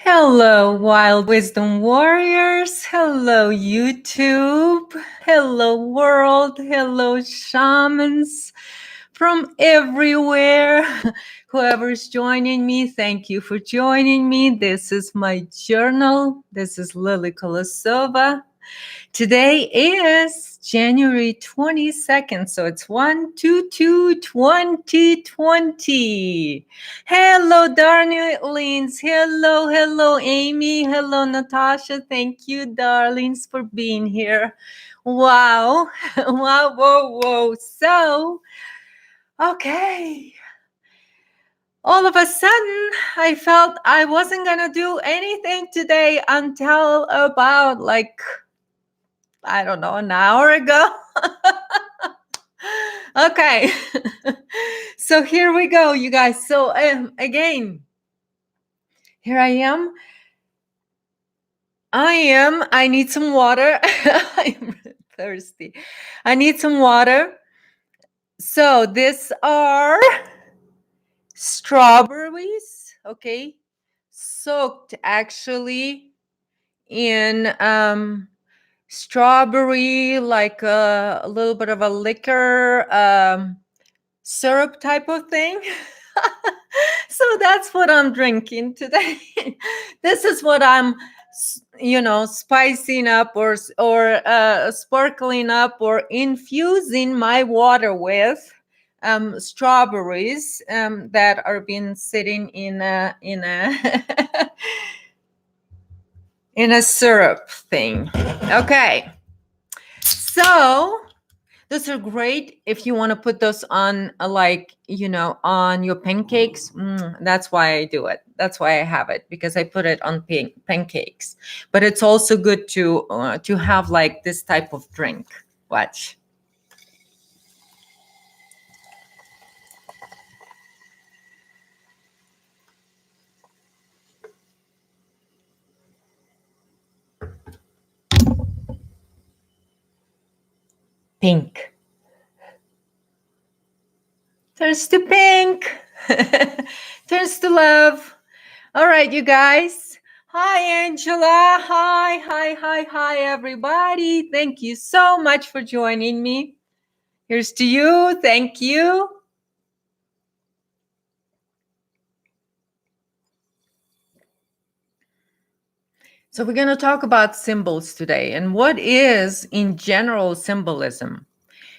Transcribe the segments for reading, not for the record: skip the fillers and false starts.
Hello, Wild Wisdom Warriors. Hello, YouTube. Hello, world. Hello, shamans from everywhere. Whoever's joining me, thank you for joining me. This is my journal. This is Lily Kolosova. Today is January 22nd, so it's 1/2/2020. Hello, darlings. Hello, Amy. Hello, Natasha. Thank you, darlings, for being here. Wow. Wow, whoa. So, okay. All of a sudden, I felt I wasn't going to do anything today until about I don't know, an hour ago. Okay. So here we go, you guys. So again, here I am. I need some water. I'm thirsty. I need some water. So these are strawberries, okay? Soaked actually in strawberry, like a little bit of a liquor syrup type of thing. So that's what I'm drinking today. This is what I'm spicing up or sparkling up or infusing my water with strawberries that are being sitting in a in a syrup thing. Okay, so those are great if you want to put those on on your pancakes. That's why I do it. That's why I have it, because I put it on pancakes. But it's also good to have like this type of drink. Watch. Pink. Turns to pink. Turns to love. All right, you guys. Hi, Angela. Hi, everybody. Thank you so much for joining me. Here's to you. Thank you. So we're going to talk about symbols today and what is, in general, symbolism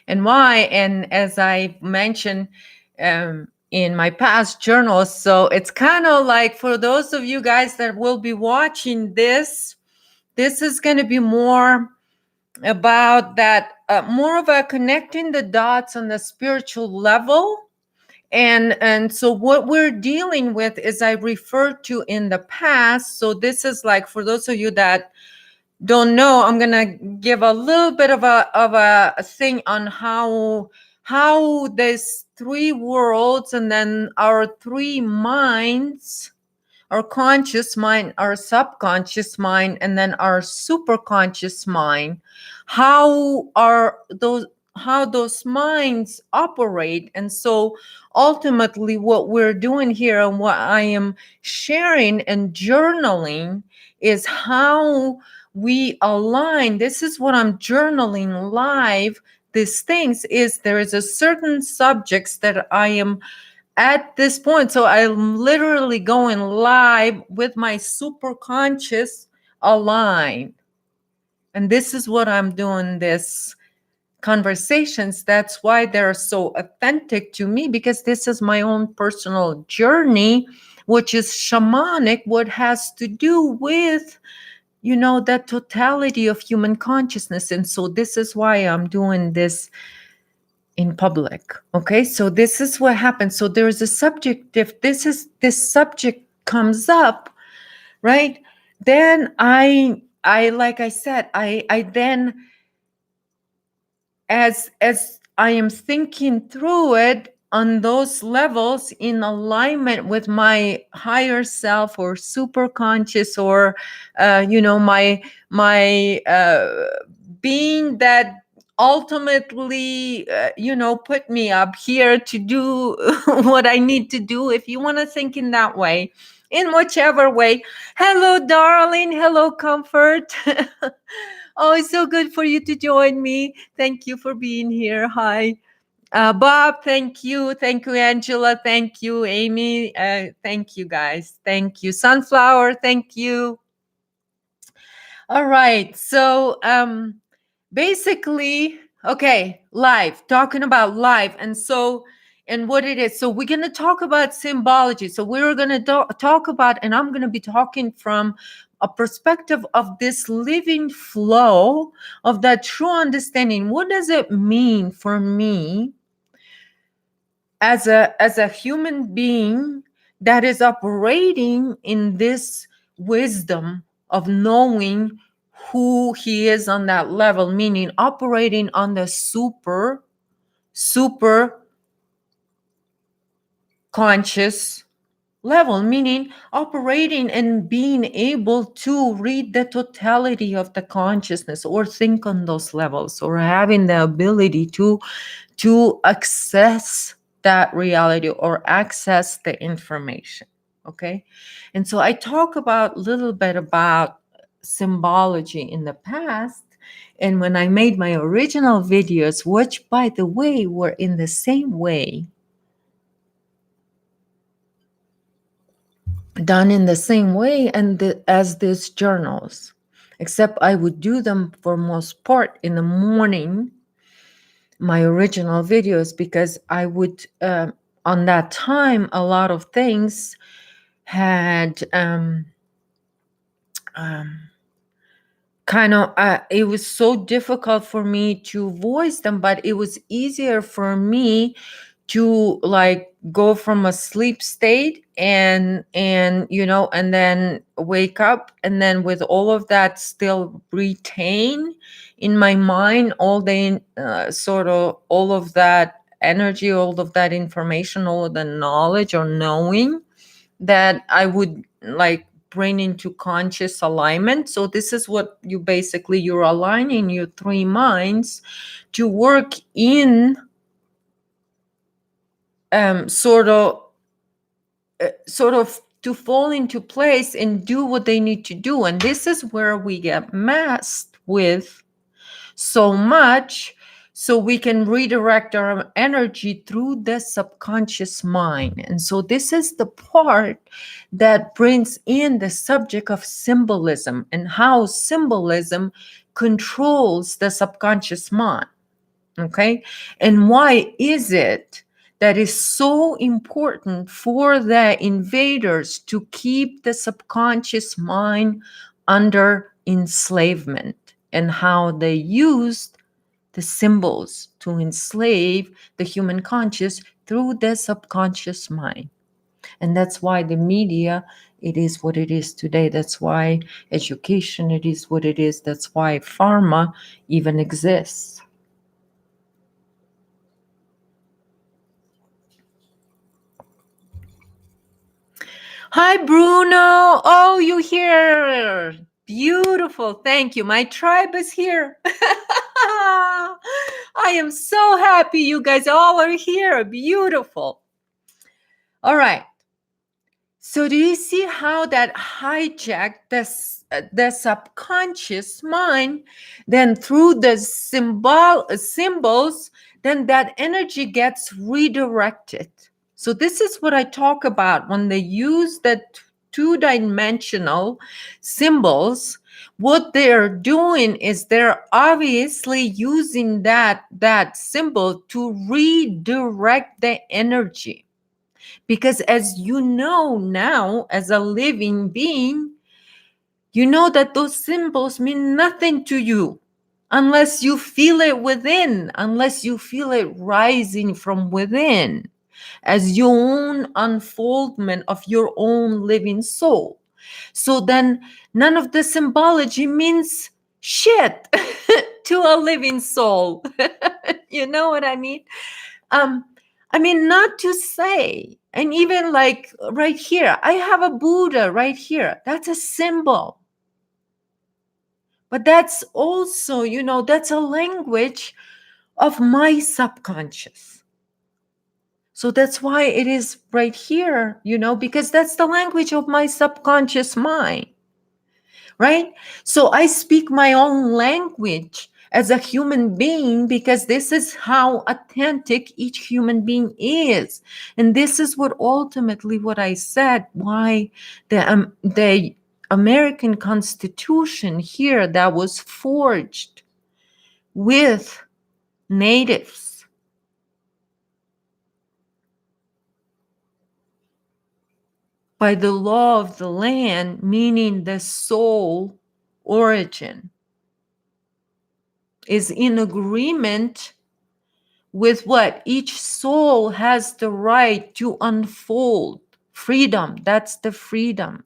and why. And as I mentioned in my past journals, so it's kind of like for those of you guys that will be watching this is going to be more about that, more of a connecting the dots on the spiritual level. And so what we're dealing with is I referred to in the past. So this is like, for those of you that don't know, I'm gonna give a little bit of a thing on how there's three worlds and then our three minds, our conscious mind, our subconscious mind, and then our superconscious mind, how those minds operate. And so ultimately what we're doing here and what I am sharing and journaling is how we align. This is what I'm journaling live. These things is there is a certain subjects that I am at this point. So I'm literally going live with my super conscious aligned. And this is what I'm doing this conversations. That's why they're so authentic to me, because this is my own personal journey, which is shamanic, what has to do with that totality of human consciousness. And so this is why I'm doing this in public. Okay, so this is what happens. So there is a subject. If this subject comes up, right, then I like I said, I then, as I am thinking through it on those levels in alignment with my higher self or super conscious or my being that ultimately put me up here to do what I need to do, if you want to think in that way, in whichever way. Hello, darling. Hello, comfort. Oh, it's so good for you to join me. Thank you for being here. Hi. Bob, thank you. Thank you, Angela. Thank you, Amy. Thank you, guys. Thank you. Sunflower, thank you. All right. So basically, okay, life, talking about life. And what it is. So we're going to talk about symbology. So we're going to talk about, and I'm going to be talking from a perspective of this living flow of that true understanding. What does it mean for me as a human being that is operating in this wisdom of knowing who he is on that level, meaning operating on the super conscious level, meaning operating and being able to read the totality of the consciousness or think on those levels, or having the ability to access that reality or access the information. Okay. And so I talk about a little bit about symbology in the past, and when I made my original videos, which by the way were in the same way, done in the same way as these journals, except I would do them for most part in the morning, my original videos, because I would on that time a lot of things had kind of it was so difficult for me to voice them, but it was easier for me to like go from a sleep state and and then wake up, and then with all of that still retain in my mind all the sort of all of that energy, all of that information, all of the knowledge or knowing that I would like bring into conscious alignment. So this is what you're aligning your three minds to work in sort of to fall into place and do what they need to do. And this is where we get messed with so much, so we can redirect our energy through the subconscious mind. And so this is the part that brings in the subject of symbolism and how symbolism controls the subconscious mind. Okay. And why is it that is so important for the invaders to keep the subconscious mind under enslavement, and how they used the symbols to enslave the human conscious through the subconscious mind? And that's why the media, it is what it is today. That's why education, it is what it is. That's why pharma even exists. Hi, Bruno. Oh, you here. Beautiful. Thank you. My tribe is here. I am so happy you guys all are here. Beautiful. All right. So do you see how that hijacked the subconscious mind? Then through the symbols, then that energy gets redirected. So this is what I talk about when they use the two-dimensional symbols. What they're doing is they're obviously using that symbol to redirect the energy. Because as you know now, as a living being, you know that those symbols mean nothing to you unless you feel it within, unless you feel it rising from within as your own unfoldment of your own living soul. So then none of the symbology means shit to a living soul. You know what I mean? um I mean, not to say, and even like right here, I have a Buddha right here. That's a symbol. But that's also, that's a language of my subconscious. So that's why it is right here, because that's the language of my subconscious mind, right? So I speak my own language as a human being because this is how authentic each human being is. And this is what ultimately what I said, why the American Constitution here that was forged with natives by the law of the land, meaning the soul origin, is in agreement with what each soul has the right to unfold. Freedom, that's the freedom.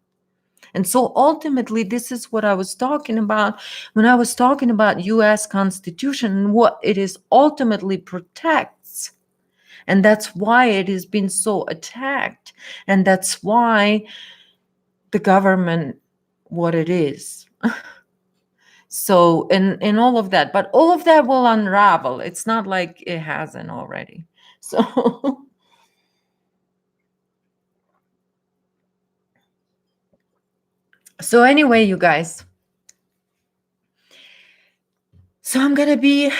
And so ultimately, this is what I was talking about when I was talking about US Constitution and what it is ultimately protects. And that's why it has been so attacked. And that's why the government, what it is. So, and all of that, but all of that will unravel. It's not like it hasn't already. So, so anyway, you guys. So I'm going to be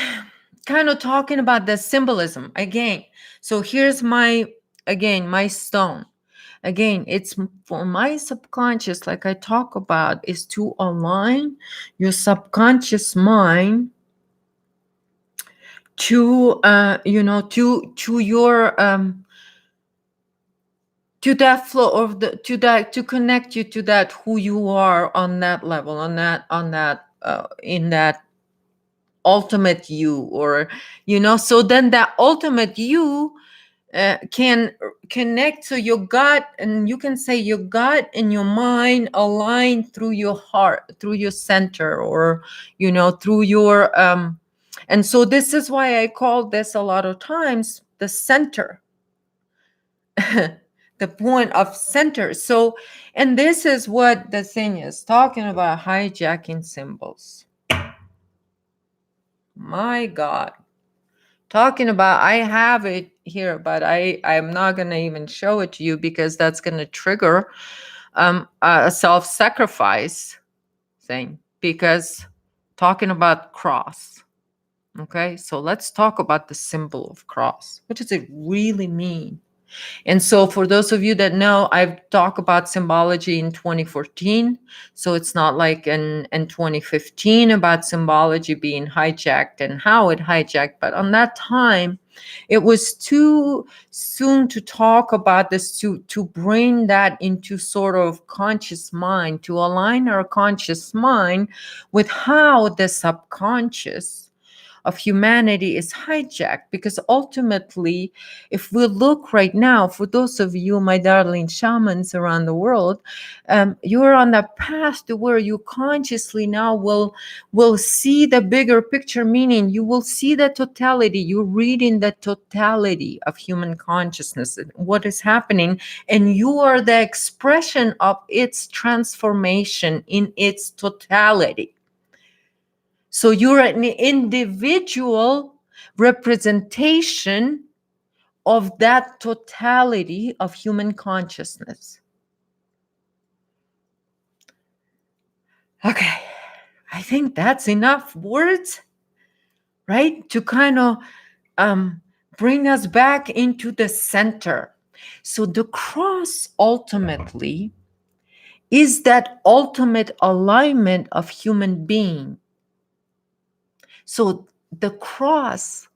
kind of talking about the symbolism again. So here's my stone. Again, it's for my subconscious, like I talk about, is to align your subconscious mind to to your to that flow of the to connect you to that who you are on that level, on that in that ultimate you, or so then that ultimate you can connect. So your gut, and you can say your gut and your mind align through your heart, through your center, or through your and so this is why I call this a lot of times the center. The point of center. So, and this is what the thing is talking about, hijacking symbols. My God. Talking about, I have it here, but I'm not going to even show it to you because that's going to trigger a self-sacrifice thing, because talking about cross. Okay, so let's talk about the symbol of cross. What does it really mean? And so for those of you that know, I've talked about symbology in 2014. So it's not like in 2015 about symbology being hijacked and how it hijacked. But on that time, it was too soon to talk about this, to bring that into sort of conscious mind, to align our conscious mind with how the subconscious of humanity is hijacked. Because ultimately, if we look right now, for those of you, my darling shamans around the world, you're on that path to where you consciously now will see the bigger picture, meaning you will see the totality. You're reading the totality of human consciousness and what is happening, and you are the expression of its transformation in its totality. So you're an individual representation of that totality of human consciousness. Okay, I think that's enough words, right? To kind of bring us back into the center. So the cross ultimately is that ultimate alignment of human being. So the cross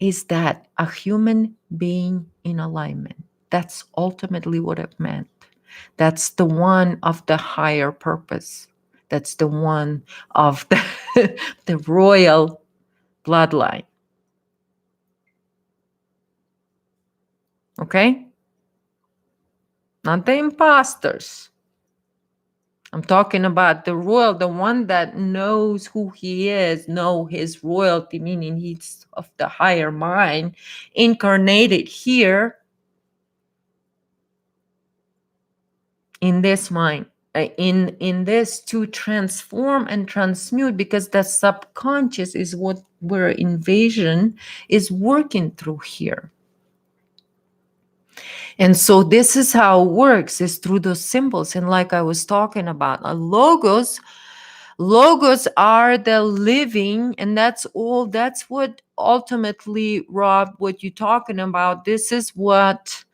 is that a human being in alignment. That's ultimately what it meant. That's the one of the higher purpose. That's the one of the royal bloodline. Okay? Not the imposters. I'm talking about the royal, the one that knows who he is, know his royalty, meaning he's of the higher mind, incarnated here in this mind, in this, to transform and transmute, because the subconscious is what where invasion is working through here. And so this is how it works, is through those symbols. And like I was talking about, logos are the living, and that's all. That's what ultimately, Rob, what you're talking about. This is what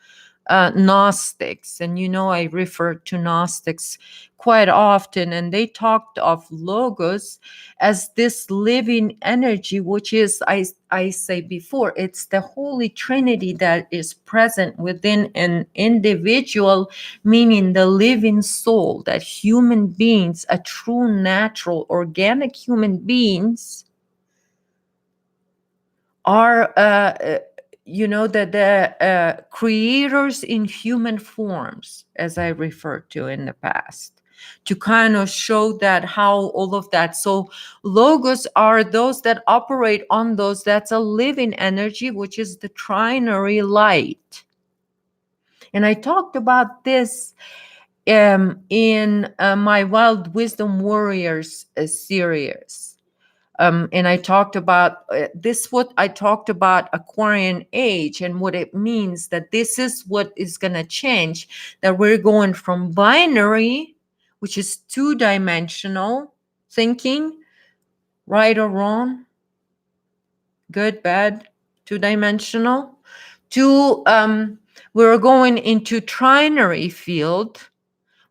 Gnostics, and I refer to Gnostics quite often, and they talked of logos as this living energy, which is, I say before, it's the Holy Trinity that is present within an individual, meaning the living soul, that human beings, a true, natural, organic human beings, are the creators in human forms, as I referred to in the past, to kind of show that how all of that. So logos are those that operate on those, that's a living energy, which is the trinary light. And I talked about this in my Wild Wisdom Warriors series. And I talked about what I talked about Aquarian age and what it means, that this is what is going to change, that we're going from binary, which is two-dimensional thinking, right or wrong, good, bad, two-dimensional, to we're going into trinary field,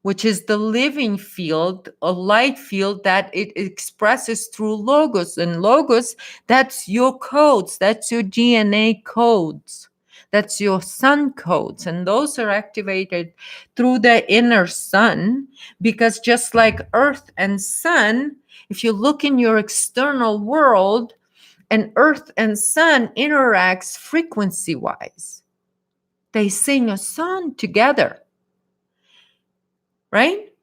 which is the living field, a light field that it expresses through logos. And logos, that's your codes, that's your DNA codes, that's your sun codes. And those are activated through the inner sun, because just like earth and sun, if you look in your external world, and earth and sun interacts frequency wise. They sing a song together, right?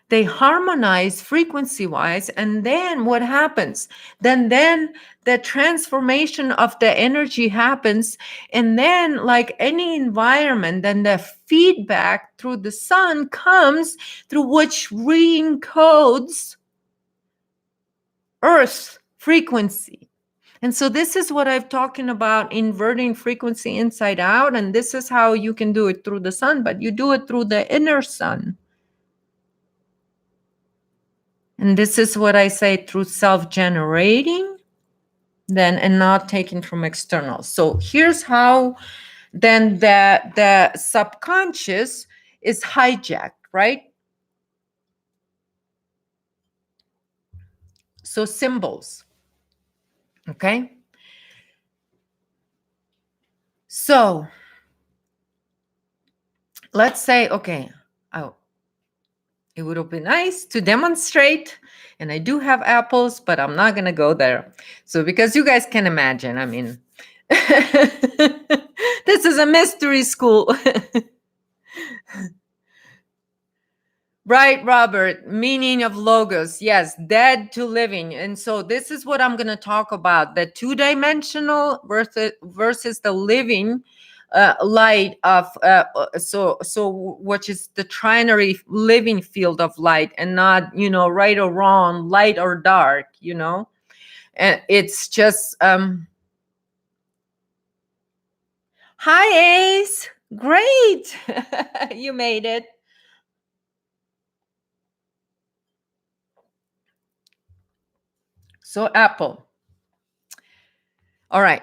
They harmonize frequency wise, and then what happens, then the transformation of the energy happens, and then like any environment, then the feedback through the sun comes through, which re-encodes earth frequency. And so this is what I'm talking about, inverting frequency inside out. And this is how you can do it through the sun, but you do it through the inner sun. And this is what I say, through self-generating, then, and not taking from external. So here's how then the subconscious is hijacked, right? So symbols, okay? So let's say, okay, oh, it would be nice to demonstrate, and I do have apples, but I'm not going to go there. So because you guys can imagine, I mean, this is a mystery school. Right, Robert. Meaning of logos. Yes, dead to living. And so this is what I'm going to talk about, the two-dimensional versus the living light of so which is the trinary living field of light, and not right or wrong, light or dark, and it's just hi Ace, great. You made it. So apple. All right,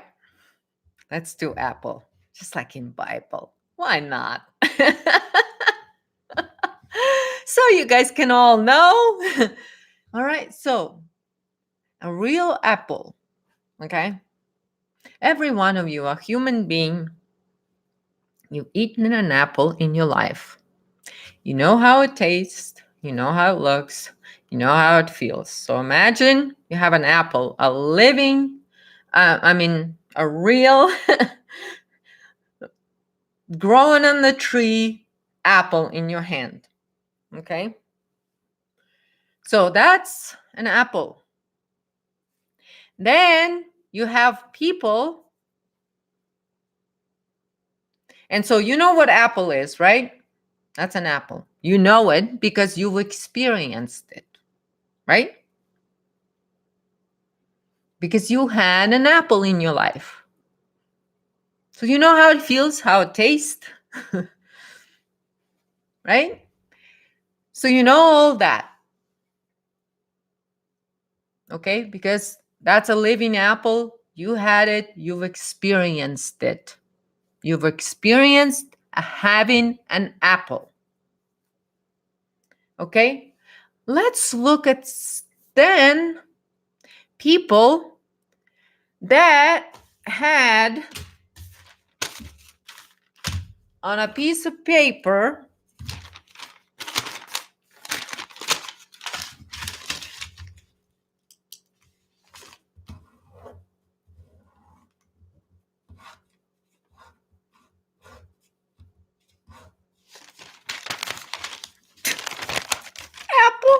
let's do apple, just like in Bible. Why not? So you guys can all know. All right, so a real apple, okay? Every one of you, a human being, you've eaten an apple in your life. You know how it tastes, you know how it looks, you know how it feels. So imagine you have an apple, a living, a real growing on the tree apple in your hand. Okay? So that's an apple. Then you have people. And so you know what apple is, right? That's an apple. You know it because you've experienced it, right? Because you had an apple in your life. So you know how it feels, how it tastes. Right? So you know all that. Okay? Because that's a living apple. You had it, you've experienced it. You've experienced having an apple. Okay? Let's look at then people that had on a piece of paper apple.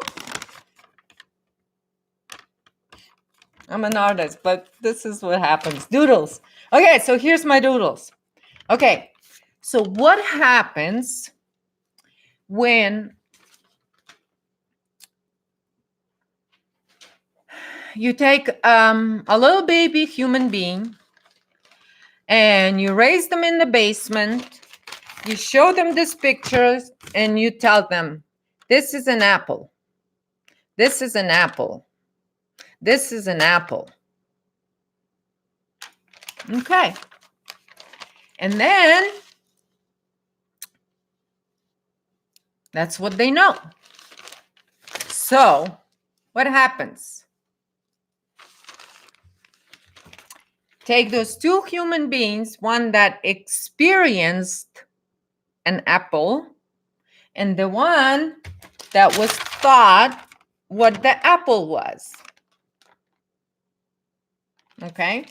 I'm an artist, but this is what happens. Doodles. Okay, so here's my doodles. Okay, so what happens when you take a little baby human being and you raise them in the basement, you show them these pictures, and you tell them, this is an apple. This is an apple. This is an apple. Okay. And then that's what they know. So what happens? Take those two human beings, one that experienced an apple and the one that was taught what the apple was. Okay?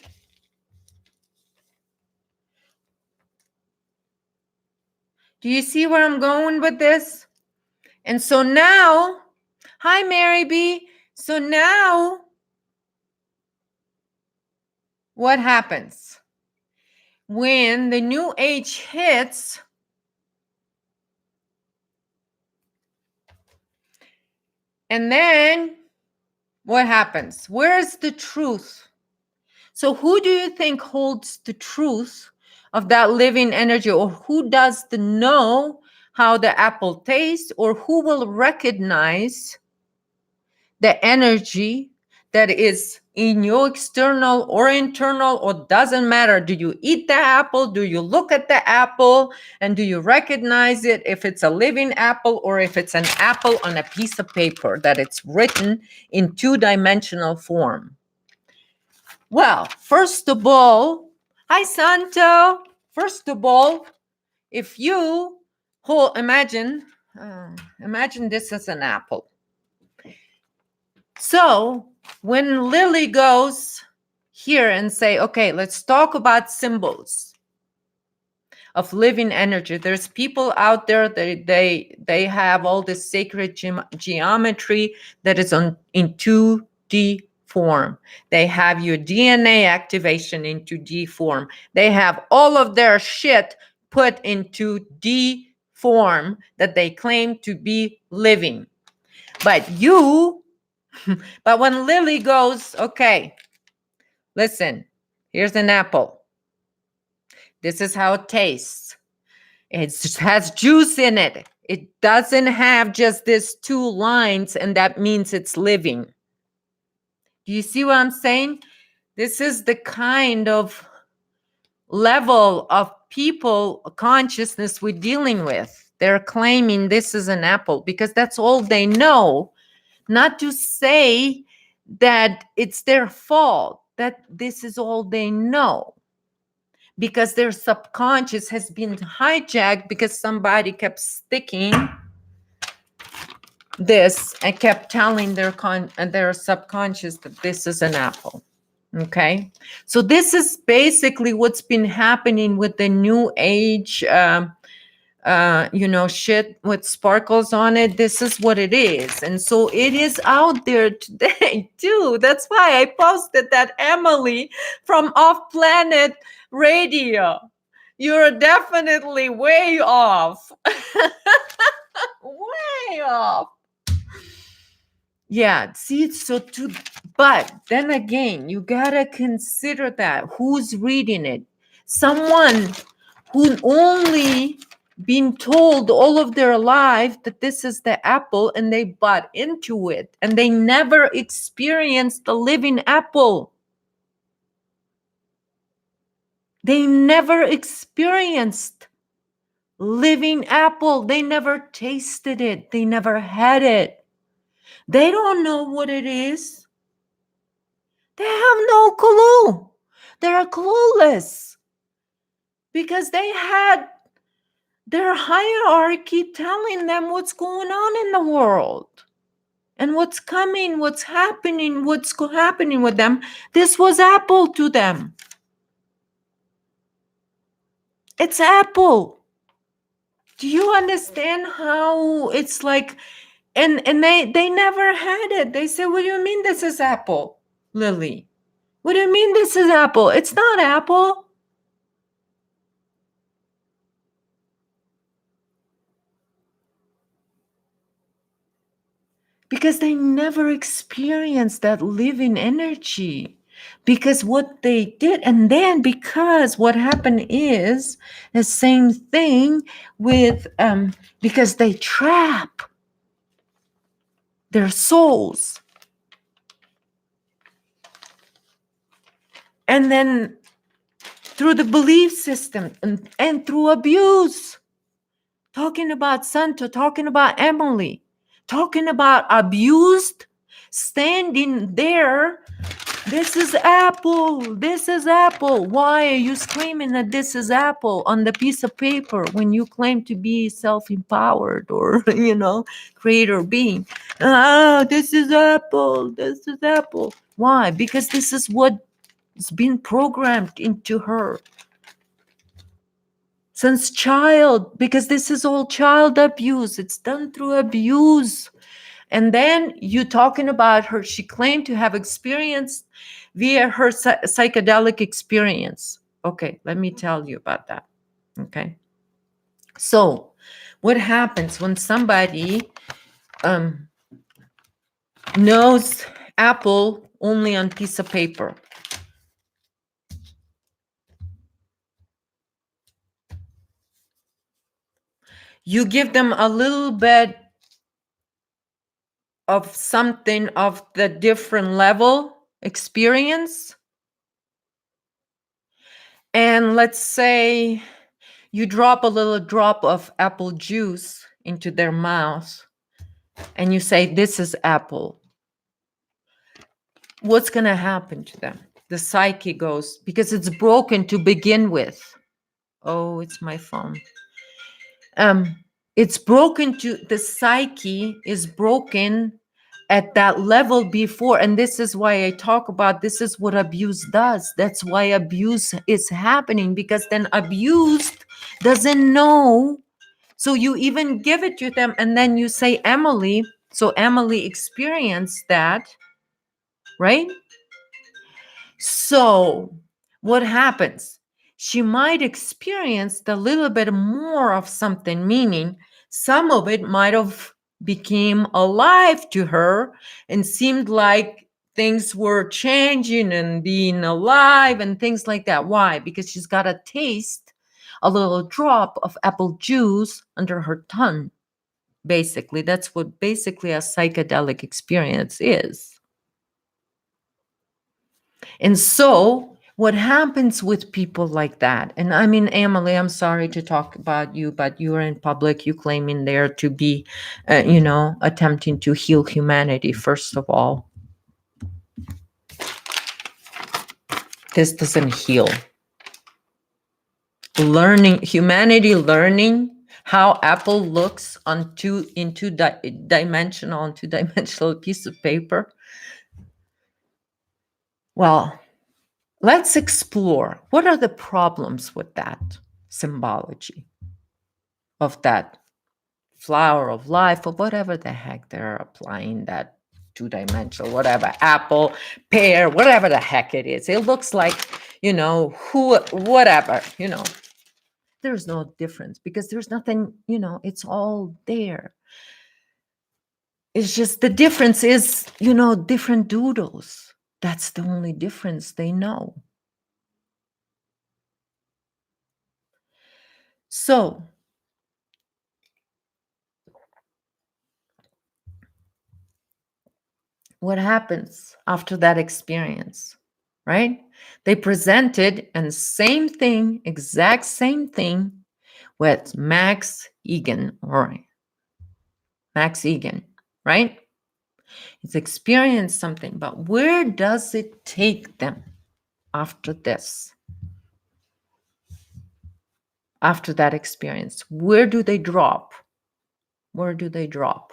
Do you see where I'm going with this? And so now, hi, Mary B. So now, what happens? When the new age hits, and then what happens? Where's the truth? So who do you think holds the truth of that living energy, or who does the know how the apple tastes, or who will recognize the energy that is in your external or internal, or doesn't matter? Do you eat the apple? Do you look at the apple? And do you recognize it if it's a living apple or if it's an apple on a piece of paper that it's written in two-dimensional form? Well, first of all, hi Santo. First of all, if you imagine this as an apple. So when Lily goes here and say, okay, let's talk about symbols of living energy. There's people out there that they have all this sacred geometry that is in 2D form. They have your DNA activation in 2D form. They have all of their shit put into D form that they claim to be living. But when Lily goes, okay, listen, here's an apple. This is how it tastes. It has juice in it. It doesn't have just these two lines, and that means it's living. Do you see what I'm saying? This is the kind of level of people consciousness we're dealing with. They're claiming this is an apple because that's all they know. Not to say that it's their fault, that this is all they know. Because their subconscious has been hijacked because somebody kept sticking this and kept telling their subconscious that this is an apple. Okay, so this is basically what's been happening with the new age shit with sparkles on it. This is what it is. And so it is out there today too. That's why I posted that Emily from Off Planet Radio. You're definitely way off. Way off. Yeah, see, so too, but then again, you gotta consider that who's reading it. Someone who only been told all of their life that this is the apple, and they bought into it, and they never experienced the living apple. They never experienced living apple. They never tasted it. They never had it. They don't know what it is. They have no clue. They're clueless because they had their hierarchy telling them what's going on in the world and what's coming, what's happening, happening with them. This was apple to them. It's apple. Do you understand how it's like? And they never had it. They said, "What do you mean this is apple, Lily? What do you mean this is apple? It's not apple." Because they never experienced that living energy. Because what they did, and then because what happened is the same thing with because they trap their souls. And then through the belief system and through abuse. Talking about Santa, talking about Emily, talking about abused, standing there. This is apple. This is apple. Why are you screaming that this is apple on the piece of paper when you claim to be self-empowered or, creator being? This is apple. This is apple. Why? Because this is what's been programmed into her since child, because this is all child abuse. It's done through abuse. And then you talking about her, she claimed to have experienced via her psychedelic experience. Okay, let me tell you about that. Okay. So what happens when somebody knows apple only on piece of paper? You give them a little bit of something of the different level experience. And let's say you drop a little drop of apple juice into their mouth and you say, "This is apple." What's going to happen to them? The psyche goes, because it's broken to begin with. Oh, it's my phone. It's broken to, the psyche is broken at that level before. And this is why I talk about, this is what abuse does. That's why abuse is happening, because then abused doesn't know. So you even give it to them and then you say, Emily. So Emily experienced that, right? So what happens? She might experience a little bit more of something, meaning some of it might have became alive to her and seemed like things were changing and being alive and things like that. Why? Because she's got a taste, a little drop of apple juice under her tongue. Basically, that's what basically a psychedelic experience is. And so what happens with people like that, and I mean, Emily, I'm sorry to talk about you, but you're in public, you claiming there to be, attempting to heal humanity, first of all. This doesn't heal. Humanity learning how apple looks on two-dimensional piece of paper. Well, let's explore what are the problems with that symbology of that flower of life, or whatever the heck they're applying, that two-dimensional, whatever, apple, pear, whatever the heck it is. It looks like, whatever, there's no difference because there's nothing, it's all there. It's just the difference is, different doodles. That's the only difference they know. So what happens after that experience, right? They presented and same thing, exact same thing with Max Egan, right? He's experienced something, but where does it take them after this? After that experience, where do they drop? Where do they drop?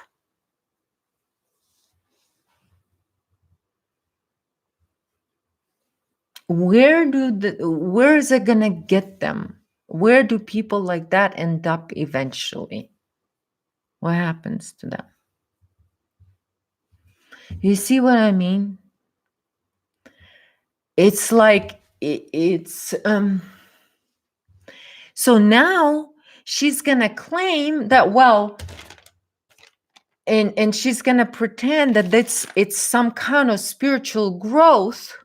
Where is it gonna get them? Where do people like that end up eventually? What happens to them? You see what I mean? It's like it's so now she's gonna claim that, well, and she's gonna pretend that it's some kind of spiritual growth.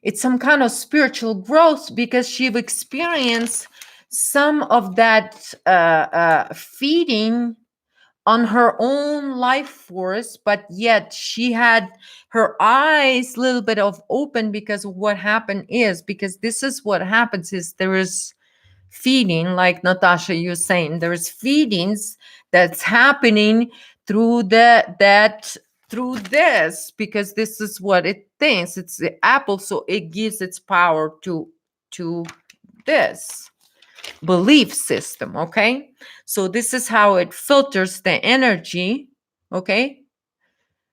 It's some kind of spiritual growth because she've experienced some of that feeding on her own life force, but yet she had her eyes a little bit of open, because what happened is, because this is what happens is there is feeding, like Natasha, you're saying, there's feedings that's happening through through this, because this is what it thinks, it's the apple, so it gives its power to this belief system. Okay, so this is how it filters the energy. Okay,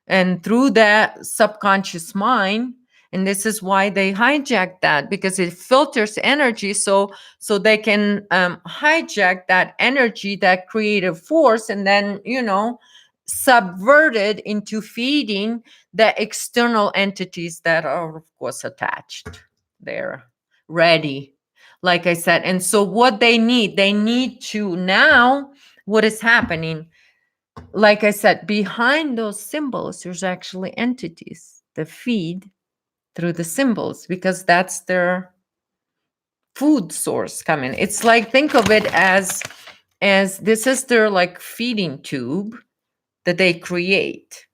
and through that subconscious mind, and this is why they hijack that, because it filters energy, so they can hijack that energy, that creative force, and then subvert it into feeding the external entities that are of course attached. They're ready, like I said. And so what they need to now, what is happening, like I said, behind those symbols, there's actually entities that feed through the symbols, because that's their food source coming. It's like, think of it as this is their like feeding tube that they create.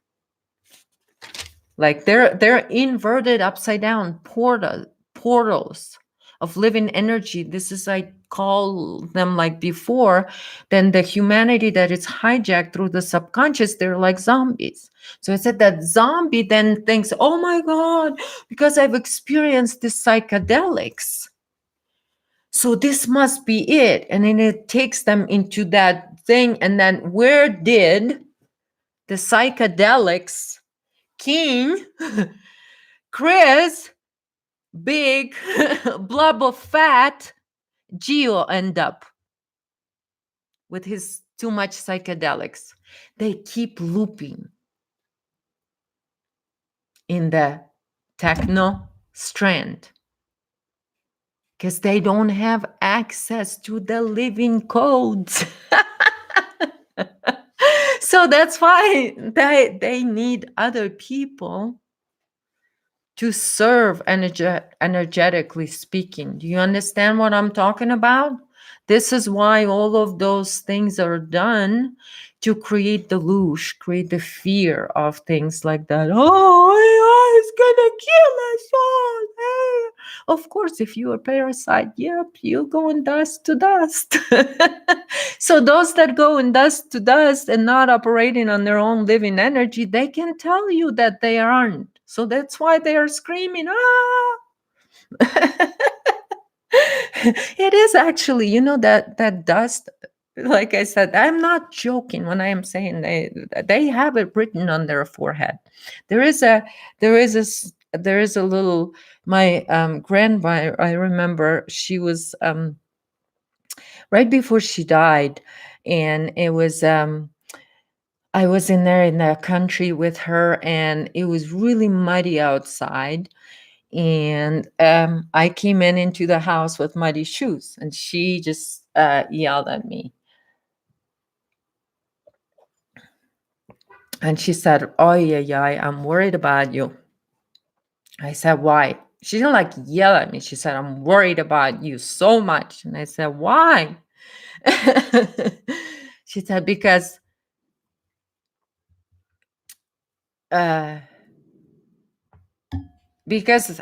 Like they're inverted upside down portals of living energy. This is, I call them, like before, then the humanity that is hijacked through the subconscious, they're like zombies. So I said that zombie then thinks, oh my God, because I've experienced the psychedelics, so this must be it. And then it takes them into that thing. And then where did the psychedelics king Chris, big blob of fat, Geo end up with his too much psychedelics? They keep looping in the techno strand because they don't have access to the living codes. So that's why they need other people to serve, energetically speaking. Do you understand what I'm talking about? This is why all of those things are done, to create the loosh, create the fear of things like that. Oh, it's gonna kill us all. Of course, if you're a parasite, yep, you go in dust to dust. So those that go in dust to dust and not operating on their own living energy, they can tell you that they aren't. So that's why they are screaming, ah. It is actually, that dust, like I said, I'm not joking when I am saying they have it written on their forehead. There is a little, my grandma, I remember, she was right before she died, and it was I was in there in the country with her, and it was really muddy outside. And I came into the house with muddy shoes, and she just yelled at me. And she said, oh, yeah, I'm worried about you. I said, why? She didn't like yell at me. She said, I'm worried about you so much. And I said, why? She said, because uh, because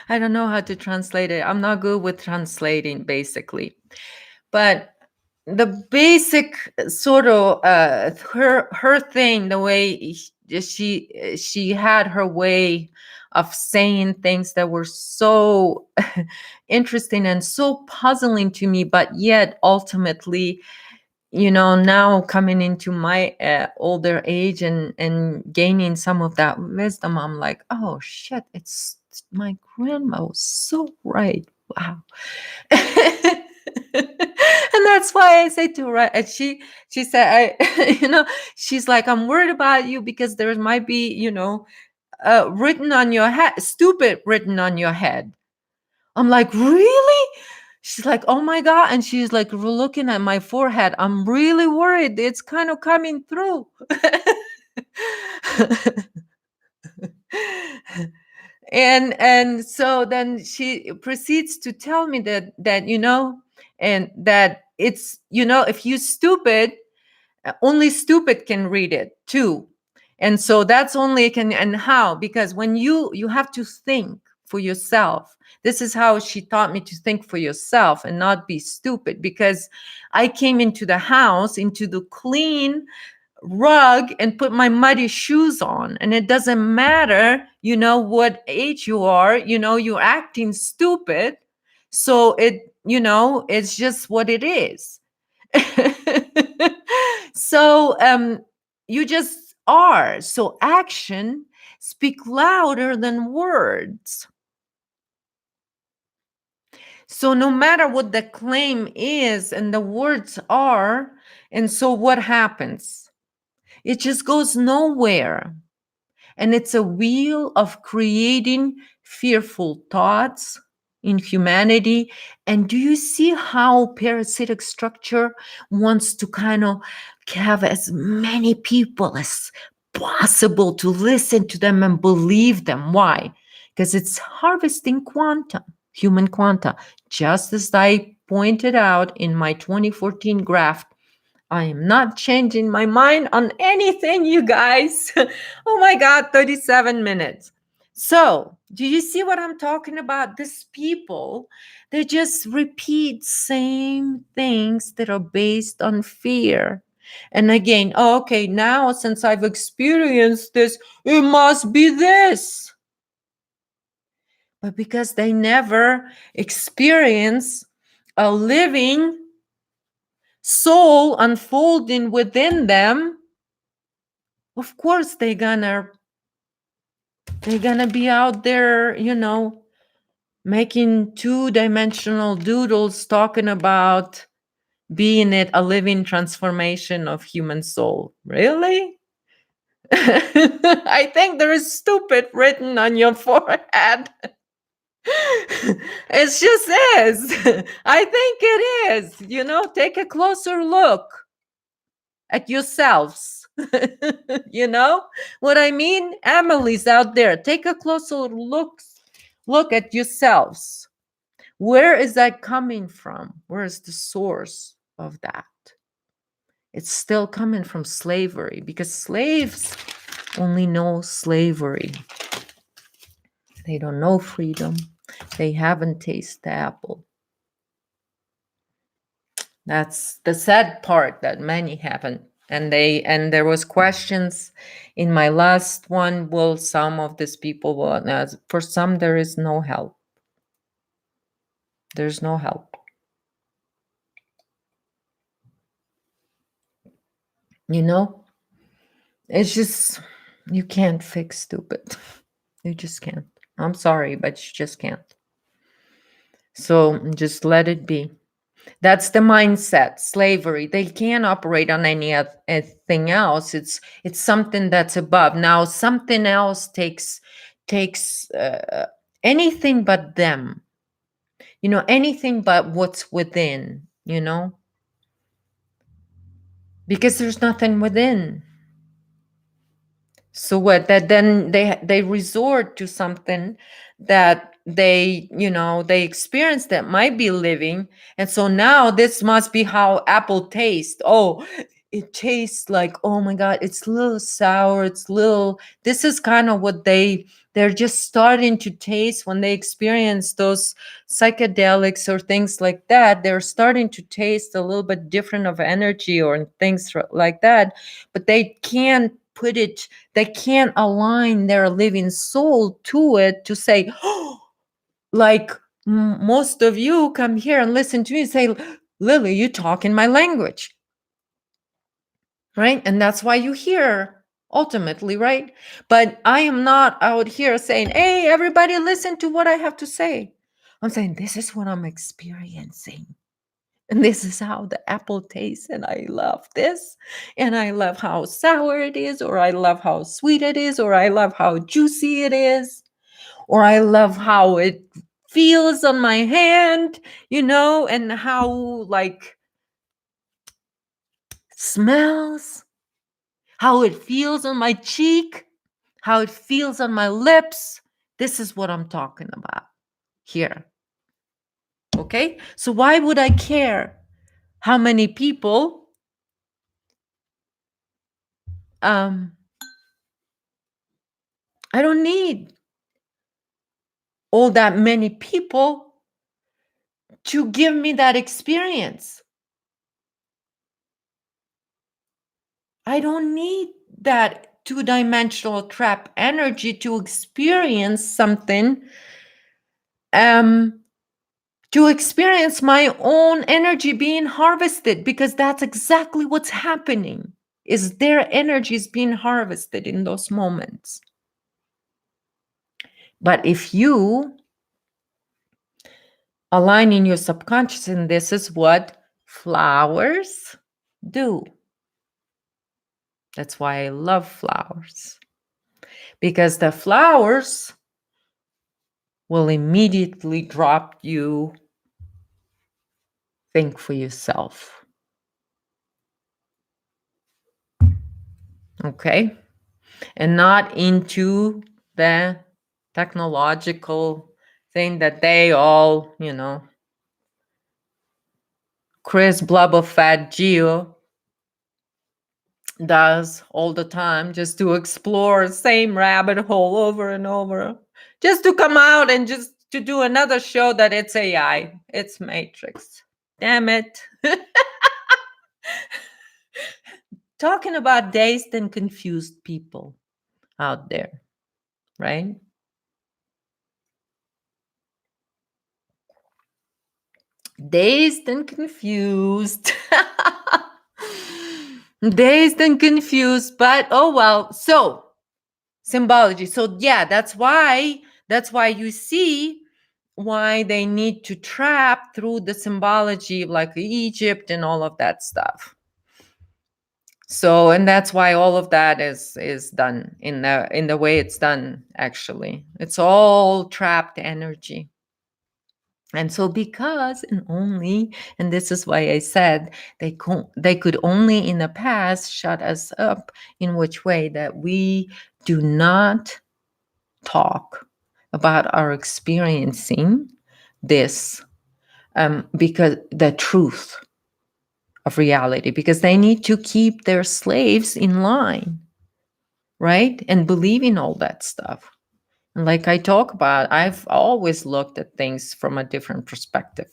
I don't know how to translate it. I'm not good with translating, basically. But the basic sort of her thing, the way she had her way of saying things that were so interesting and so puzzling to me, but yet ultimately, now coming into my older age and gaining some of that wisdom, I'm like, oh shit, it's my grandma was so right. Wow. And that's why I say to her, and she said, I she's like, I'm worried about you because there might be, written on your head, stupid written on your head. I'm like, really? She's like, oh my God. And she's like looking at my forehead. I'm really worried. It's kind of coming through. And so then she proceeds to tell me that and that it's, if you stupid, only stupid can read it too. And so that's only can, and how, because when you have to think for yourself. This is how she taught me to think for yourself and not be stupid, because I came into the house, into the clean rug, and put my muddy shoes on, and it doesn't matter what age you are, you're acting stupid. So it's just what it is. So you just are. So action speak louder than words. So no matter what the claim is and the words are, and so what happens? It just goes nowhere. And it's a wheel of creating fearful thoughts in humanity. And do you see how parasitic structure wants to kind of have as many people as possible to listen to them and believe them? Why? Because it's harvesting quantum, human quanta. Just as I pointed out in my 2014 graph, I am not changing my mind on anything, you guys. Oh my God, 37 minutes. So, do you see what I'm talking about? These people, they just repeat same things that are based on fear. And again, oh, okay, now since I've experienced this, it must be this. But because they never experience a living soul unfolding within them, of course they're gonna be out there, making two-dimensional doodles talking about being it a living transformation of human soul. Really? I think there is stupid written on your forehead. It just is. I think it is. Take a closer look at yourselves. You know what I mean? Emily's out there. Take a closer look at yourselves. Where is that coming from? Where is the source of that? It's still coming from slavery, because slaves only know slavery. They don't know freedom. They haven't tasted the apple. That's the sad part, that many haven't. And there was questions in my last one. Will some of these people will? For some, there is no help. There's no help. It's just, you can't fix stupid. You just can't. I'm sorry, but you just can't. So just let it be. That's the mindset. Slavery. They can't operate on anything else. It's something that's above. Now something else takes anything but them. Anything but what's within. Because there's nothing within. So what? That then they resort to something that they experience that might be living, and so now this must be how apple tastes. Oh, it tastes like, oh my God, it's a little sour, it's little, this is kind of what they're just starting to taste when they experience those psychedelics or things like that. They're starting to taste a little bit different of energy or things like that, but they can't put it, they can't align their living soul to it to say, oh, like most of you come here and listen to me and say, Lily, you talk in my language, right? And that's why you hear ultimately, right? But I am not out here saying, hey, everybody listen to what I have to say. I'm saying, this is what I'm experiencing. And this is how the apple tastes. And I love this. And I love how sour it is, or I love how sweet it is, or I love how juicy it is, or I love how it feels on my hand, and how like smells, how it feels on my cheek, how it feels on my lips. This is what I'm talking about here. Okay? So why would I care how many people I don't need all that many people to give me that experience. I don't need that two-dimensional trap energy to experience something, to experience my own energy being harvested, because that's exactly what's happening, is their energy is being harvested in those moments. But if you align in your subconscious, and this is what flowers do. That's why I love flowers, because the flowers will immediately drop you think for yourself. Okay? And not into the technological thing that they all, Chris Blubberfat Geo does all the time, just to explore the same rabbit hole over and over, just to come out and just to do another show that it's AI, it's Matrix. Damn it. Talking about dazed and confused people out there, right? Dazed and confused. Dazed and confused, but oh well. So symbology. So yeah, that's why you see why they need to trap through the symbology of like Egypt and all of that stuff. So, and that's why all of that is done in the way it's done. Actually, it's all trapped energy. And so, because and only, and this is why I said they could only in the past shut us up, in which way that we do not talk about our experiencing this, because the truth of reality, because they need to keep their slaves in line, right? And believe in all that stuff. And like I talk about, I've always looked at things from a different perspective.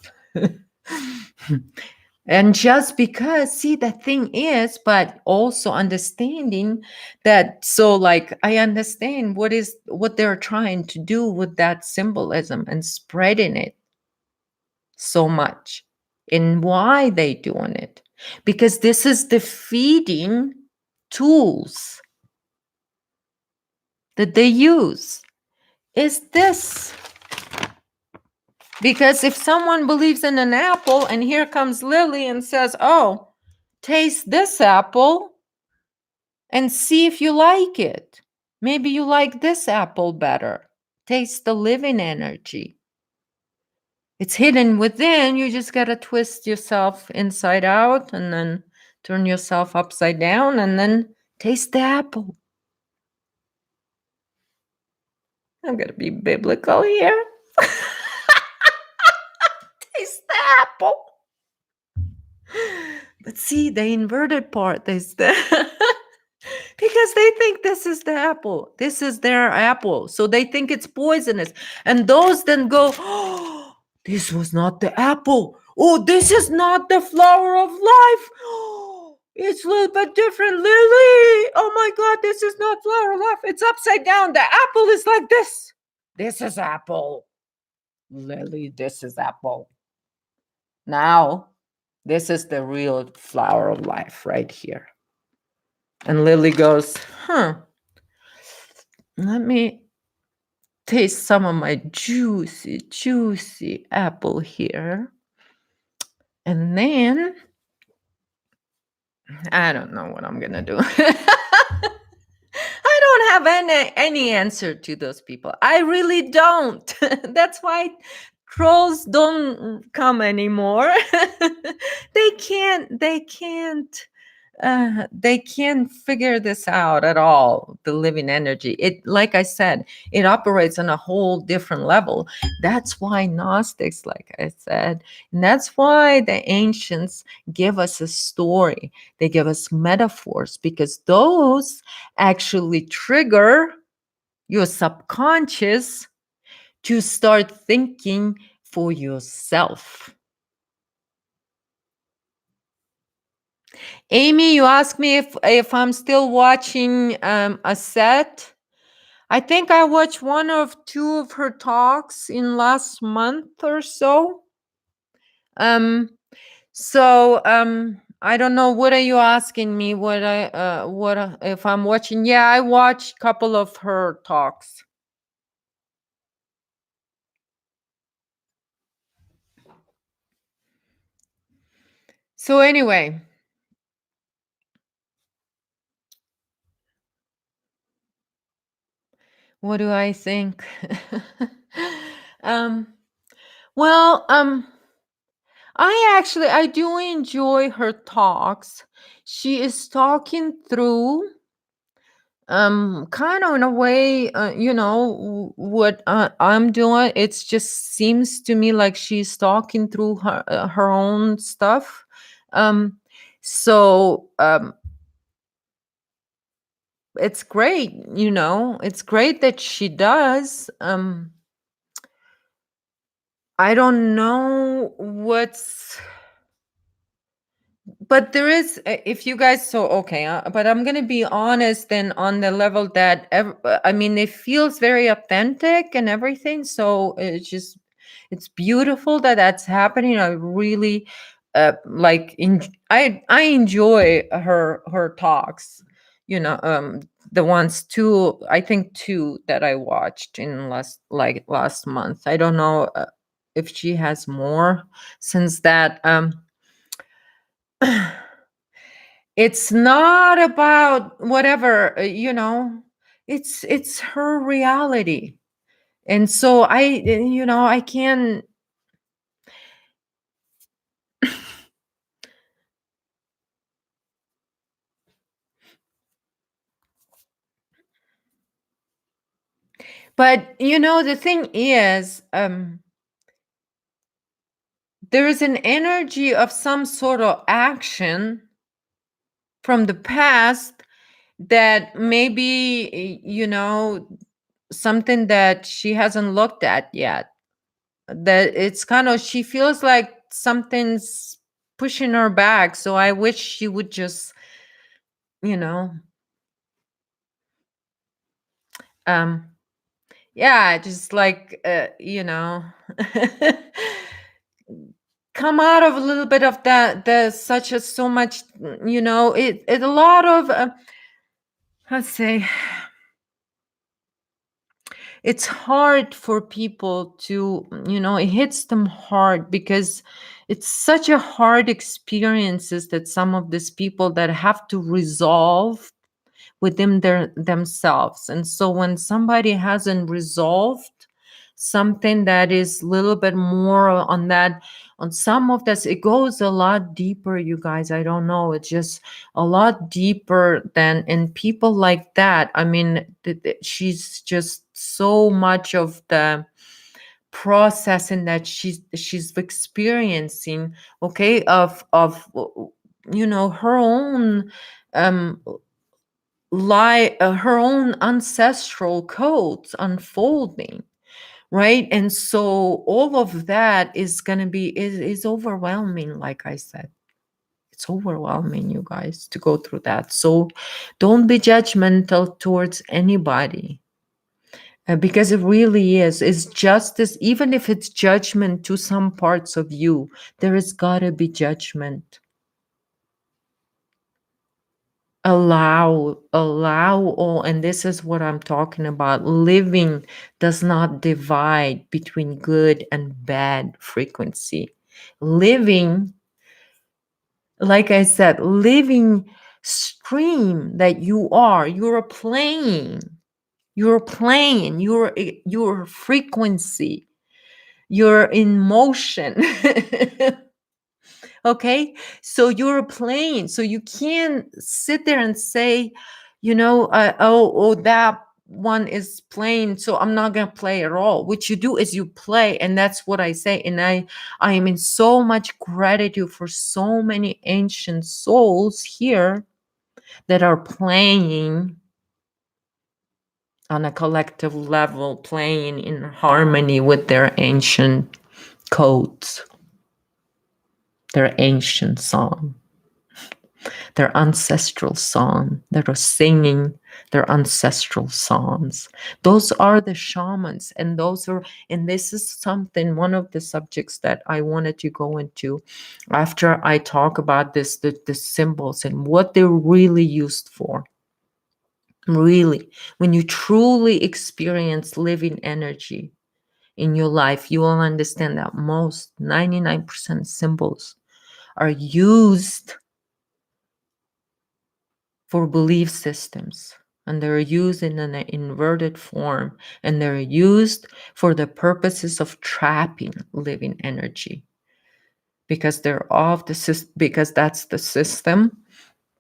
And just because, see, the thing is, but also understanding that, so like I understand what they're trying to do with that symbolism and spreading it so much, and why they doing it, because this is the feeding tools that they use, is this. Because if someone believes in an apple, and here comes Lily and says, oh, taste this apple and see if you like it. Maybe you like this apple better. Taste the living energy. It's hidden within. You just got to twist yourself inside out and then turn yourself upside down and then taste the apple. I'm going to be biblical here. Taste the apple. But see, the inverted part is the because they think this is the apple. This is their apple. So they think it's poisonous. And those then go, oh, this was not the apple. Oh, this is not the flower of life. Oh, it's a little bit different, Lily. Oh my God, this is not flower of life. It's upside down. The apple is like this. This is apple. Lily, this is apple. Now, this is the real flower of life right here. And Lily goes, let me taste some of my juicy, juicy apple here. And then I don't know what I'm going to do. I don't have any answer to those people. I really don't. That's why trolls don't come anymore. They can't figure this out at all. The living energy, it, like I said, it operates on a whole different level. That's why Gnostics, like I said, and that's why the ancients give us a story. They give us metaphors, because those actually trigger your subconscious to start thinking for yourself. Amy, you asked me if I'm still watching a set. I think I watched one or two of her talks in last month or so. I don't know, what are you asking me? What if I'm watching? Yeah, I watched a couple of her talks. So anyway, what do I think? um well, I do enjoy her talks. She is talking through kind of in a way, what I'm doing. It's just seems to me like she's talking through her own stuff. Um so it's great, it's great that she does. I don't know what's, but there is, if you guys, so okay, but I'm gonna be honest, and on the level that I mean, it feels very authentic and everything, so it's beautiful that that's happening. I really I enjoy her talks, the ones two, I think two that I watched in last month. I don't know if she has more since that. It's not about whatever, it's her reality. And so I can, but the thing is, there is an energy of some sort of action from the past that maybe, something that she hasn't looked at yet, that it's kind of, she feels like something's pushing her back. So I wish she would just, you know um yeah, just like, come out of a little bit of that, there's such a so much, it a lot of, let's say, it's hard for people to, it hits them hard because it's such a hard experiences that some of these people that have to resolve within themselves. And so when somebody hasn't resolved something that is a little bit more on that, on some of this, it goes a lot deeper, you guys. I don't know, it's just a lot deeper than in people like that. I mean, she's just so much of the processing that she's experiencing, okay, of her own um her own ancestral codes unfolding, right? And so all of that is going to be is overwhelming. Like I said, it's overwhelming, you guys, to go through that. So don't be judgmental towards anybody, because it really is. It's justice. Even if it's judgment to some parts of you, there has got to be judgment. Allow all, and this is what I'm talking about. Living does not divide between good and bad frequency. Living, like I said, living stream that you're playing your frequency, you're in motion. Okay, so you're playing, so you can't sit there and say, that one is playing, so I'm not going to play at all. What you do is you play, and that's what I say. And I am in so much gratitude for so many ancient souls here that are playing on a collective level, playing in harmony with their ancient codes, their ancient song, their ancestral song, that are singing their ancestral songs. Those are the shamans, and this is something, one of the subjects that I wanted to go into after I talk about this, the symbols and what they're really used for. Really, when you truly experience living energy in your life, you will understand that most 99% symbols are used for belief systems, and they're used in an inverted form, and they're used for the purposes of trapping living energy, because because that's the system,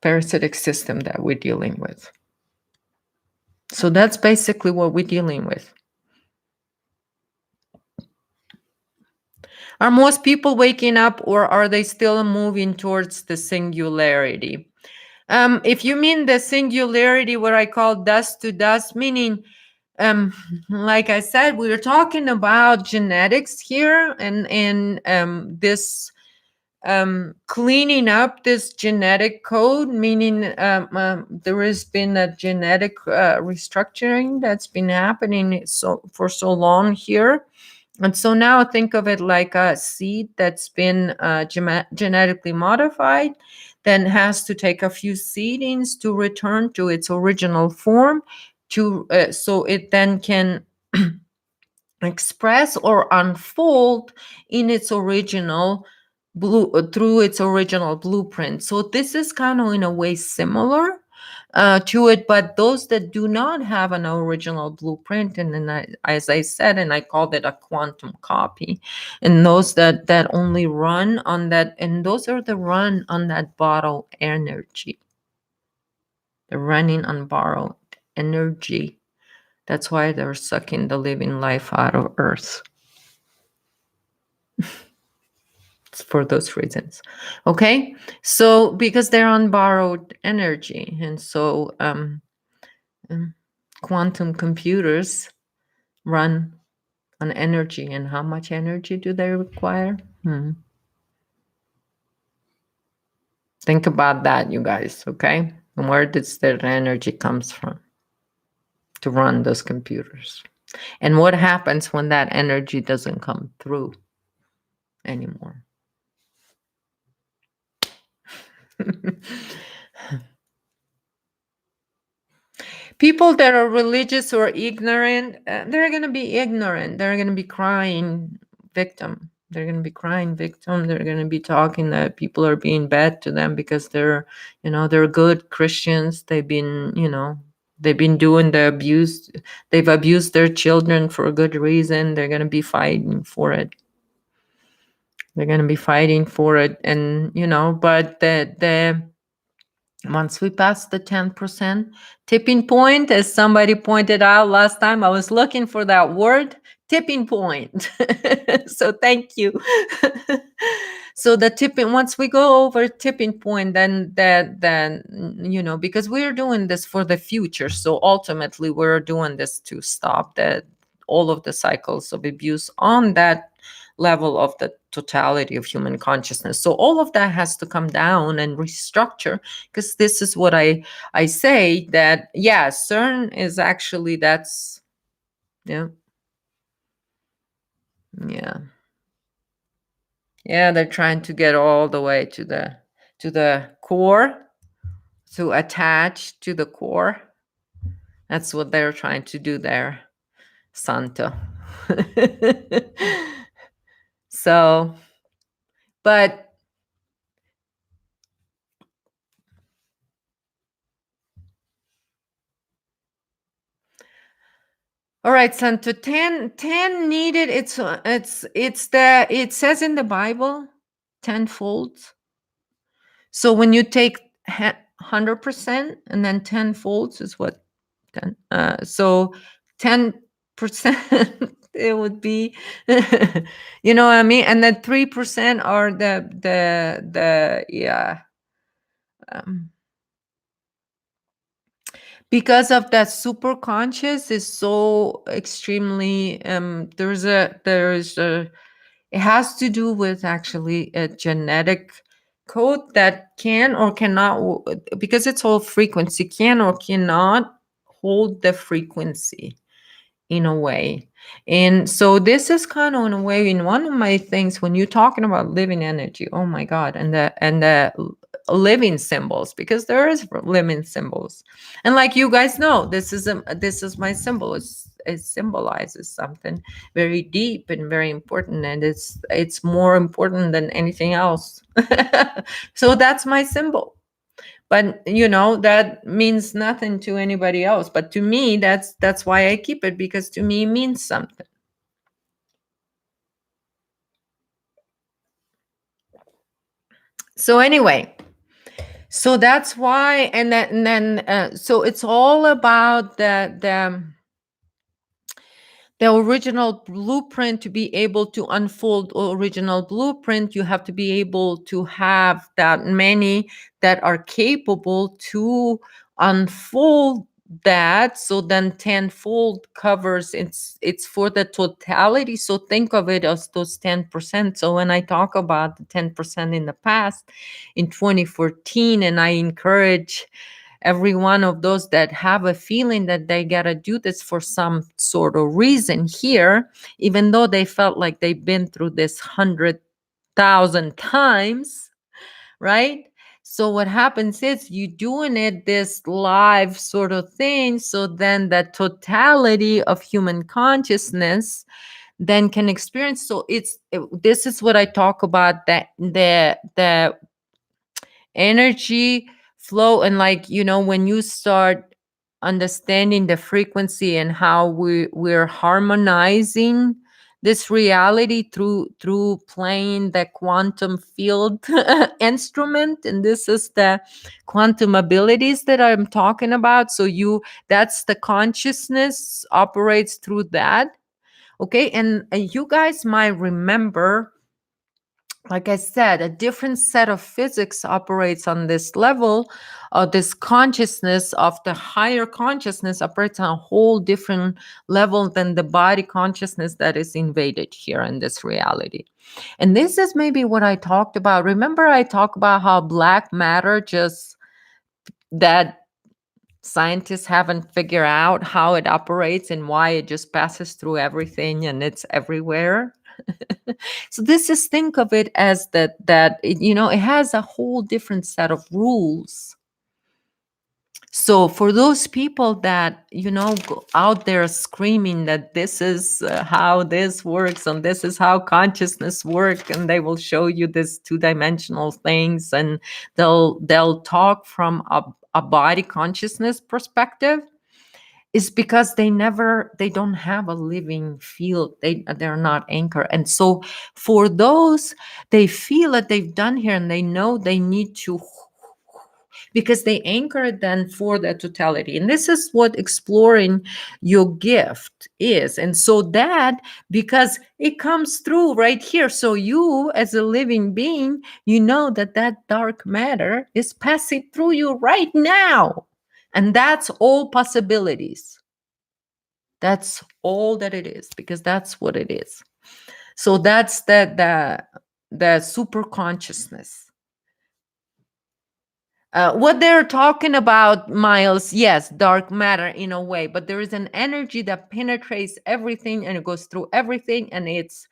parasitic system, that we're dealing with. So that's basically what we're dealing with. Are most people waking up, or are they still moving towards the singularity? If you mean the singularity, what I call dust to dust, meaning, like I said, we are talking about genetics here, and this cleaning up this genetic code, meaning there has been a genetic restructuring that's been happening for so long here. And so now think of it like a seed that's been genetically modified, then has to take a few seedings to return to its original form, so it then can express or unfold in its original through its original blueprint. So this is kind of in a way similar to it, but those that do not have an original blueprint, and then as I said, and I called it a quantum copy, and those that only run on that, and those are the run on that borrowed energy. They're running on borrowed energy. That's why they're sucking the living life out of Earth. It's for those reasons. Okay, so because they're on borrowed energy, and so quantum computers run on energy. And how much energy do they require? Think about that, you guys. Okay, and where does that energy comes from to run those computers? And what happens when that energy doesn't come through anymore? People that are religious or ignorant, they're going to be ignorant. They're going to be crying victim. They're going to be crying victim. They're going to be talking that people are being bad to them because they're good Christians. They've been doing the abuse. They've abused their children for a good reason. They're going to be fighting for it. They're going to be fighting for it. And, but the once we pass the 10% tipping point, as somebody pointed out last time, I was looking for that word, tipping point. So thank you. So the tipping, once we go over tipping point, then because we're doing this for the future, so ultimately we're doing this to stop the all of the cycles of abuse on that level of the totality of human consciousness. So all of that has to come down and restructure, because this is what I say, that yeah, CERN is actually, that's, yeah, yeah, yeah, they're trying to get all the way to the core, to attach to the core. That's what they're trying to do there, Santo. So, but all right, Santo, 10 needed. It says in the Bible, tenfold. So when you take 100% and then 10 folds is what 10. So 10% it would be, you know what I mean? And then 3% are the yeah. Um, because of that super conscious is so extremely there's a it has to do with actually a genetic code that can or cannot because it's all frequency, can or cannot hold the frequency in a way. And so this is kind of in a way in one of my things when you're talking about living energy, oh my god, and the living symbols, because there is living symbols. And like you guys know, this is my symbol. It symbolizes something very deep and very important, and it's more important than anything else. So that's my symbol, but that means nothing to anybody else, but to me that's why I keep it, because to me it means something. So anyway, so that's why, and then so it's all about the original blueprint. To be able to unfold original blueprint, you have to be able to have that many that are capable to unfold that. So then tenfold covers, it's for the totality. So think of it as those 10%. So when I talk about the 10% in the past in 2014, and I encourage every one of those that have a feeling that they got to do this for some sort of reason here, even though they felt like they've been through this 100,000 times, right? So what happens is you doing it this live sort of thing, so then the totality of human consciousness then can experience. So this is what I talk about, that the energy flow, and like when you start understanding the frequency and how we're harmonizing this reality through playing the quantum field instrument, and this is the quantum abilities that I'm talking about. So that's the consciousness operates through that. Okay, and you guys might remember, like I said, a different set of physics operates on this level. This consciousness of the higher consciousness operates on a whole different level than the body consciousness that is invaded here in this reality. And this is maybe what I talked about. Remember, I talked about how black matter, just that scientists haven't figured out how it operates and why it just passes through everything and it's everywhere. So this is, think of it as it has a whole different set of rules. So for those people that go out there screaming that this is how this works and this is how consciousness works, and they will show you this two-dimensional things, and they'll talk from a body consciousness perspective, is because they don't have a living field. They're not anchored. And so for those, they feel that they've done here and they know they need to because they anchor it then for the totality. And this is what exploring your gift is. And so that, because it comes through right here. So you, as a living being, you know that that dark matter is passing through you right now. And that's all possibilities. That's all that it is, because that's what it is. So that's the super consciousness. What they're talking about, Miles, yes, dark matter in a way, but there is an energy that penetrates everything and it goes through everything, and it's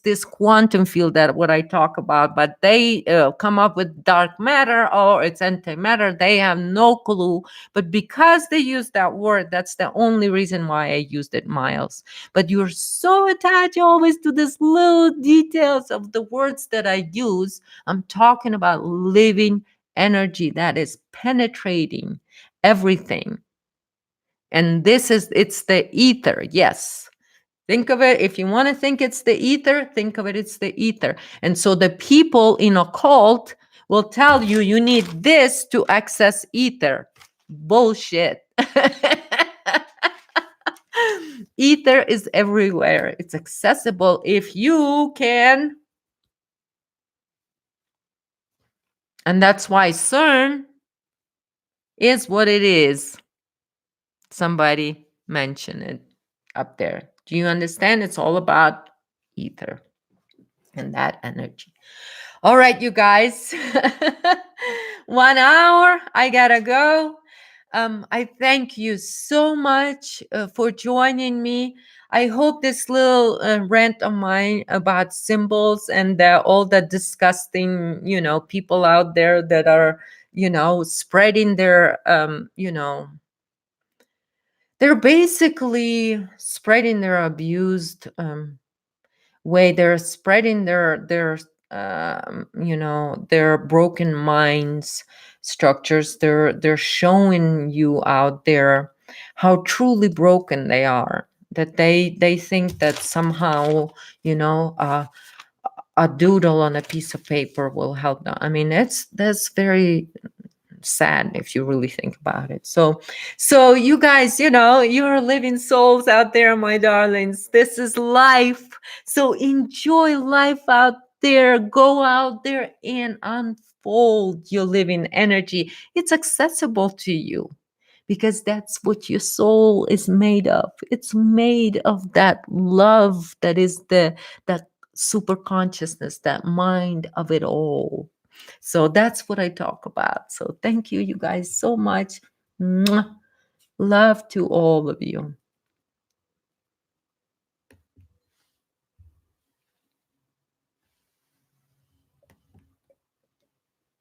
this quantum field that what I talk about. But they come up with dark matter or it's antimatter. They have no clue, but because they use that word, that's the only reason why I used it, Miles. But you're so attached always to these little details of the words that I use. I'm talking about living energy that is penetrating everything. And it's the ether. Yes. Think of it. If you want to think it's the ether, think of it, it's the ether. And so the people in a cult will tell you you need this to access ether. Bullshit. Ether is everywhere. It's accessible if you can. And that's why CERN is what it is. Somebody mentioned it up there. Do you understand? It's all about ether and that energy. All right, you guys. 1 hour. I gotta go. I thank you so much for joining me. I hope this little rant of mine about symbols and all the disgusting, people out there that are, spreading their, they're basically spreading their abused way. They're spreading their broken minds structures. They're showing you out there how truly broken they are, that they think that somehow, a doodle on a piece of paper will help them. I mean, that's very sad if you really think about it. So you guys, you're living souls out there, my darlings. This is life. So enjoy life out there. Go out there and unfold your living energy. It's accessible to you because that's what your soul is made of. It's made of that love that is that super consciousness, that mind of it all. So that's what I talk about. So thank you, you guys, so much. Mwah. Love to all of you.